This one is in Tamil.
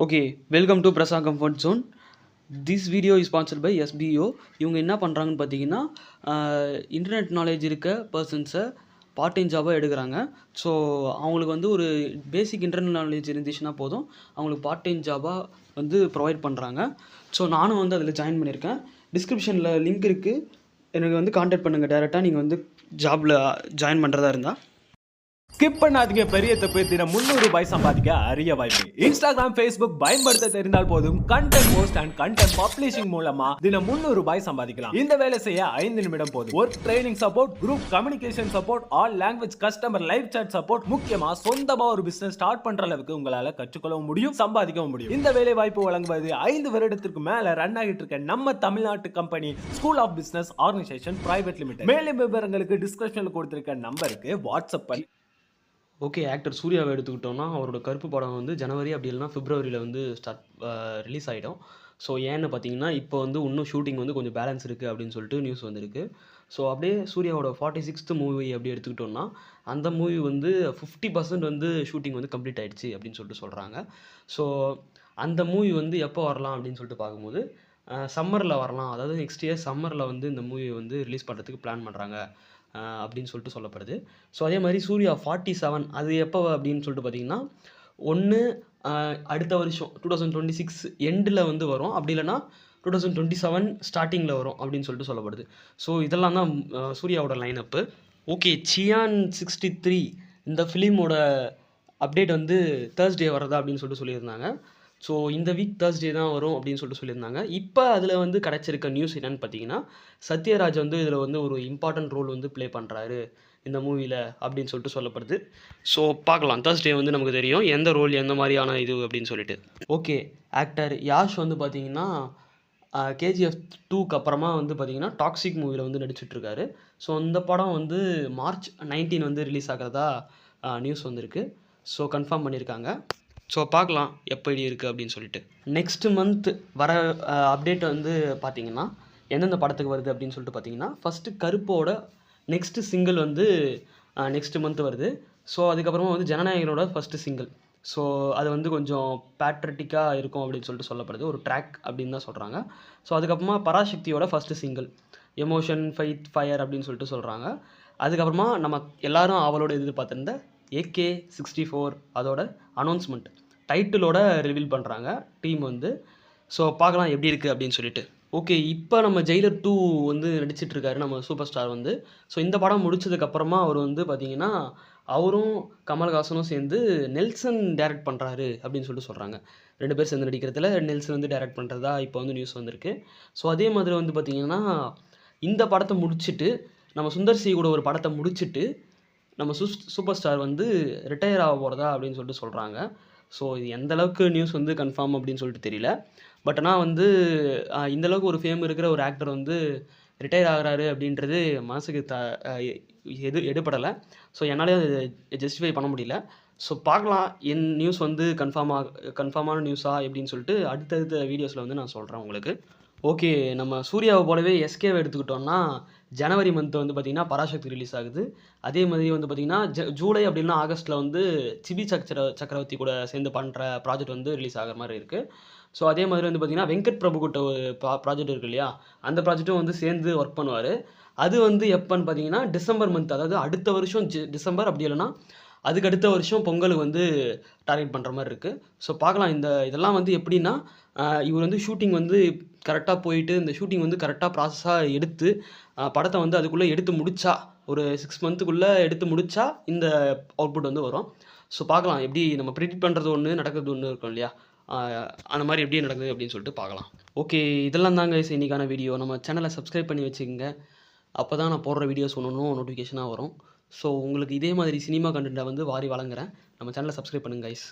Okay, welcome to Prasa comfort zone. This video is sponsored by SPO. இவங்க என்ன பண்ணுறாங்கன்னு பார்த்தீங்கன்னா, இன்டர்நெட் நாலேஜ் இருக்க பர்சன்ஸை பார்ட் டைம் ஜாபாக எடுக்கிறாங்க. ஸோ அவங்களுக்கு வந்து ஒரு பேசிக் இன்டர்நெட் நாலேஜ் இருந்துச்சுன்னா போதும், அவங்களுக்கு பார்ட் டைம் ஜாபாக வந்து ப்ரொவைட் பண்ணுறாங்க. ஸோ நானும் வந்து அதில் ஜாயின் பண்ணியிருக்கேன். டிஸ்கிரிப்ஷனில் லிங்க் இருக்குது, எனக்கு வந்து கான்டாக்ட் பண்ணுங்கள் டேரெக்டாக நீங்கள் வந்து ஜாபில் ஜாயின் பண்ணுறதா இருந்தால். ஸ்கிப் பண்ணாதீங்க, பெரிய தப்பு. தினம் 300 ரூபாய் சம்பாதிக்க அரிய வாய்ப்பு. இன்ஸ்டாகிராம், ஃபேஸ்புக் பயன்படுத்த தெரிந்தால் போதும், content post and content publishing மூலமா தினம் 300 ரூபாய் சம்பாதிக்கலாம். இந்த வேலை செய்ய 5 நிமிடம் போதும். Work training support, group communication support, all language customer live chat support, முக்கியமா சொந்தமா ஒரு பிசினஸ் ஸ்டார்ட் பண்ற அளவுக்கு உங்களால கற்றுக்கொள்ளவும் முடியும், சம்பாதிக்கவும் முடியும். இந்த வேலை வாய்ப்பு வழங்குவது 5 வருடத்திற்கு மேல ரன் ஆகிட்டு இருக்க நம்ம தமிழ்நாட்டு company school of business organisation private limited. மேலும் விவரங்களுக்கு டிஸ்கிரிப்ஷன்ல கொடுத்திருக்க நம்பருக்கு வாட்ஸ்அப் பண்ணி. ஓகே, ஆக்டர் சூர்யாவை எடுத்துக்கிட்டோம்னா, அவரோட கருப்பு படம் வந்து ஜனவரி அப்படி இல்லைனா பிப்ரவரியில் வந்து ரிலீஸ் ஆகிடும். ஸோ ஏன்னு பார்த்தீங்கன்னா, இப்போ வந்து இன்னும் ஷூட்டிங் வந்து கொஞ்சம் பேலன்ஸ் இருக்குது அப்படின்னு சொல்லிட்டு நியூஸ் வந்திருக்கு. ஸோ அப்படியே சூர்யாவோட 46th மூவி அப்படி எடுத்துக்கிட்டோம்னா, அந்த மூவி வந்து 50% வந்து ஷூட்டிங் வந்து கம்ப்ளீட் ஆகிடுச்சு அப்படின்னு சொல்லிட்டு சொல்கிறாங்க. ஸோ அந்த மூவி வந்து எப்போ வரலாம் அப்படின்னு சொல்லிட்டு பார்க்கும்போது, சம்மரில் வரலாம். அதாவது நெக்ஸ்ட் இயர் சம்மரில் வந்து இந்த மூவி வந்து ரிலீஸ் பண்ணுறதுக்கு பிளான் பண்ணுறாங்க அப்படின்னு சொல்லிட்டு சொல்லப்படுது. ஸோ அதே மாதிரி சூர்யா 47 அது எப்போ அப்படின்னு சொல்லிட்டு பார்த்தீங்கன்னா, ஒன்று அடுத்த வருஷம் 2026 எண்டில் வந்து வரும், அப்படி இல்லைனா 2027 ஸ்டார்டிங்கில் வரும் அப்படின்னு சொல்லிட்டு சொல்லப்படுது. ஸோ இதெல்லாம் தான் சூர்யாவோட லைனப்பு. ஓகே, சியான் 63 இந்த ஃபிலிமோட அப்டேட் வந்து தேர்ஸ்டே வரதா அப்படின்னு சொல்லிட்டு சொல்லியிருந்தாங்க. ஸோ இந்த வீக் தேர்ஸ்டே தான் வரும் அப்படின்னு சொல்லிட்டு சொல்லியிருந்தாங்க. இப்போ அதில் வந்து கிடச்சிருக்க நியூஸ் என்னென்னு பார்த்தீங்கன்னா, சத்யராஜ் வந்து இதில் வந்து ஒரு இம்பார்ட்டன்ட் ரோல் வந்து ப்ளே பண்ணுறாரு இந்த மூவியில் அப்படின்னு சொல்லிட்டு சொல்லப்படுது. ஸோ பார்க்கலாம், தேர்ஸ்டே வந்து நமக்கு தெரியும் எந்த ரோல் எந்த மாதிரியான இது அப்படின்னு சொல்லிட்டு. ஓகே, ஆக்டர் யாஷ் வந்து பார்த்தீங்கன்னா KGF 2க்கு அப்புறமா வந்து பார்த்தீங்கன்னா டாக்ஸிக் மூவியில் வந்து நடிச்சிட்ருக்காரு. ஸோ இந்த படம் வந்து March 19 வந்து ரிலீஸ் ஆகிறதா நியூஸ் வந்திருக்கு. ஸோ கன்ஃபார்ம் பண்ணியிருக்காங்க. ஸோ பார்க்கலாம் எப்படி இருக்குது அப்படின்னு சொல்லிட்டு. நெக்ஸ்ட் மந்த் வர அப்டேட் வந்து பார்த்தீங்கன்னா, எந்தெந்த படத்துக்கு வருது அப்படின்னு சொல்லிட்டு பார்த்தீங்கன்னா, ஃபஸ்ட்டு கருப்போட நெக்ஸ்ட்டு சிங்கிள் வந்து நெக்ஸ்ட் மந்த் வருது. ஸோ அதுக்கப்புறமா வந்து ஜனநாயகனோட ஃபஸ்ட்டு சிங்கிள். ஸோ அது வந்து கொஞ்சம் பேட்ரிட்டிக்காக இருக்கும் அப்படின்னு சொல்லிட்டு சொல்லப்படுது, ஒரு ட்ராக் அப்படின்னு தான் சொல்கிறாங்க. ஸோ அதுக்கப்புறமா பராசக்தியோட first single emotion fight fire அப்படின்னு சொல்லிட்டு சொல்கிறாங்க. அதுக்கப்புறமா நம்ம எல்லாரும் அவளோட எதிர்பார்த்திருந்த AK-64 அதோட அனௌன்ஸ்மெண்ட் டைட்டிலோட ரிவீல் பண்ணுறாங்க டீம் வந்து. ஸோ பார்க்கலாம் எப்படி இருக்குது அப்படின்னு சொல்லிட்டு. ஓகே, இப்போ நம்ம ஜெயிலர் 2 வந்து நடிச்சிட்ருக்காரு நம்ம சூப்பர் ஸ்டார் வந்து. ஸோ இந்த படம் முடிச்சதுக்கப்புறமா அவர் வந்து பார்த்திங்கன்னா, அவரும் கமல்ஹாசனும் சேர்ந்து நெல்சன் டைரக்ட் பண்ணுறாரு அப்படின்னு சொல்லிட்டு சொல்கிறாங்க. 2 பேர் சேர்ந்து நடிக்கிறதுல நெல்சன் வந்து டைரக்ட் பண்ணுறதா இப்போ வந்து நியூஸ் வந்திருக்கு. ஸோ அதே மாதிரி வந்து பார்த்திங்கன்னா, இந்த படத்தை முடிச்சுட்டு நம்ம சுந்தர் சி கூட ஒரு படத்தை முடிச்சுட்டு நம்ம சூப்பர் ஸ்டார் வந்து ரிட்டையர் ஆக போகிறதா அப்படின்னு சொல்லிட்டு சொல்கிறாங்க. ஸோ இது எந்த அளவுக்கு நியூஸ் வந்து கன்ஃபார்ம் அப்படின்னு சொல்லிட்டு தெரியல. பட் ஆனால் வந்து இந்தளவுக்கு ஒரு ஃபேம் இருக்கிற ஒரு ஆக்டர் வந்து ரிட்டையர் ஆகிறாரு அப்படின்றது மனசுக்கு எடுபடலை. ஸோ என்னாலே ஜஸ்டிஃபை பண்ண முடியல. ஸோ பார்க்கலாம், என் நியூஸ் வந்து கன்ஃபார்மான நியூஸா எப்படின்னு சொல்லிட்டு அடுத்தடுத்த வீடியோஸில் வந்து நான் சொல்கிறேன் உங்களுக்கு. ஓகே, நம்ம சூர்யாவை போலவே எஸ்கேவை எடுத்துக்கிட்டோம்னா, ஜனவரி மந்த் வந்து பார்த்திங்கன்னா பராசக்தி ரிலீஸ் ஆகுது. அதே மாதிரி வந்து பார்த்திங்கன்னா ஜூலை அப்படின்னா ஆகஸ்ட்டில் வந்து சிபி சக்கரவர்த்தி கூட சேர்ந்து பண்ணுற ப்ராஜெக்ட் வந்து ரிலீஸ் ஆகிற மாதிரி இருக்குது. ஸோ அதே மாதிரி வந்து பார்த்திங்கன்னா வெங்கட் பிரபு கிட்ட ஒரு ப்ராஜெக்ட் இருக்குது இல்லையா, அந்த ப்ராஜெக்ட்டும் வந்து சேர்ந்து ஒர்க் பண்ணுவார். அது வந்து எப்போன்னு பார்த்தீங்கன்னா டிசம்பர் மந்த், அதாவது அடுத்த வருஷம் டிசம்பர் அப்படி இல்லைனா அதுக்கு அடுத்த வருஷம் பொங்கலுக்கு வந்து டார்கெட் பண்ணுற மாதிரி இருக்குது. ஸோ பார்க்கலாம், இதெல்லாம் வந்து எப்படின்னா, இவர் வந்து ஷூட்டிங் வந்து கரெக்டாக போயிட்டு இந்த ஷூட்டிங் வந்து கரெக்டாக ப்ராசஸாக எடுத்து படத்தை வந்து அதுக்குள்ளே எடுத்து முடித்தா, ஒரு 6 மந்த்துக்குள்ளே எடுத்து முடித்தா இந்த அவுட்புட் வந்து வரும். ஸோ பார்க்கலாம், எப்படி நம்ம ப்ரிடிக்ட் பண்ணுறது ஒன்று நடக்கிறது ஒன்று இருக்கும் இல்லையா, அந்த மாதிரி எப்படி நடக்குது அப்படின்னு சொல்லிட்டு பார்க்கலாம். ஓகே, இதெல்லாம் தாங்க இன்றைக்கான வீடியோ. நம்ம சேனலை சப்ஸ்கிரைப் பண்ணி வச்சுக்கோங்க, அப்போ தான் நான் போடுற வீடியோஸ் ஒன்று நோட்டிஃபிகேஷனாக வரும். ஸோ உங்களுக்கு இதே மாதிரி சினிமா கண்டென்ட்டை வந்து வாரி வழங்குறேன். நம்ம சேனலை சப்ஸ்கிரைப் பண்ணுங்கள் கைஸ்.